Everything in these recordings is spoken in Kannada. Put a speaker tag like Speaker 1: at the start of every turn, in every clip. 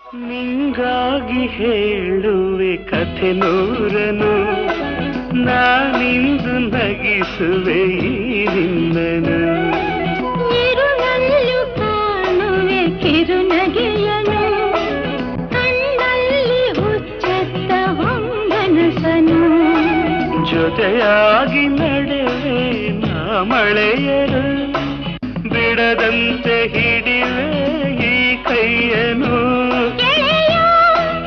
Speaker 1: ನಿಂಗಾಗಿ ಹೇಳುವೆ ಕಥೆ ನೂರನು, ನಾನಿಂದು ನಗಿಸುವೆ ಈ ನಿನ್ನನು.
Speaker 2: ಇರುಳಲ್ಲೂ ಕಾಣುವೆ ಕಿರುನಗೆಯನು, ಕಣ್ಣಲ್ಲಿ ಹುಚ್ಚೆತ್ತ ಹೊಂಗನಸನು.
Speaker 1: ಜೊತೆಯಾಗಿ ನಡೆವೆ ನಾ ಮಳೆಯರು, ಬಿಡದಂತೆ ಹಿಡಿವೆ ಈ ಕೈಯನು.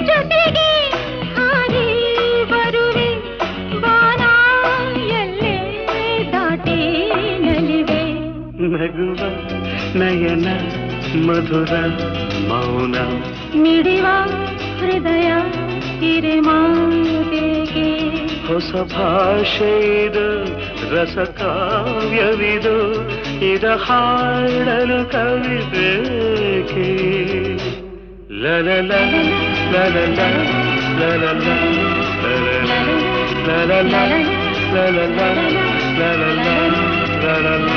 Speaker 2: ಜೊತೆಗೆ ಹಾರಿ ಬರುವೆ ಬಾನ ಎಲ್ಲೇ ದಾಟಿ ನಲಿವೆ.
Speaker 1: ನಗುವ ನಯನ ಮಧುರ ಮೌನ,
Speaker 2: ಮಿಡಿವ ಹೃದಯ ಹಿರಿಮಾತೆಗೆ.
Speaker 1: ಹೊಸ ಭಾಷೆ ಇದು ರಸ ಕಾವ್ಯವಿದು, ಇದ ಹಾಡಲು ಕವಿ ಬೇಕೆ. ಲಲಲ ಲಲಲ ಲಲಲ ಲಲಲ ಲಲಲ ಲಲಲ ಲಲಲ ಲಲಲ.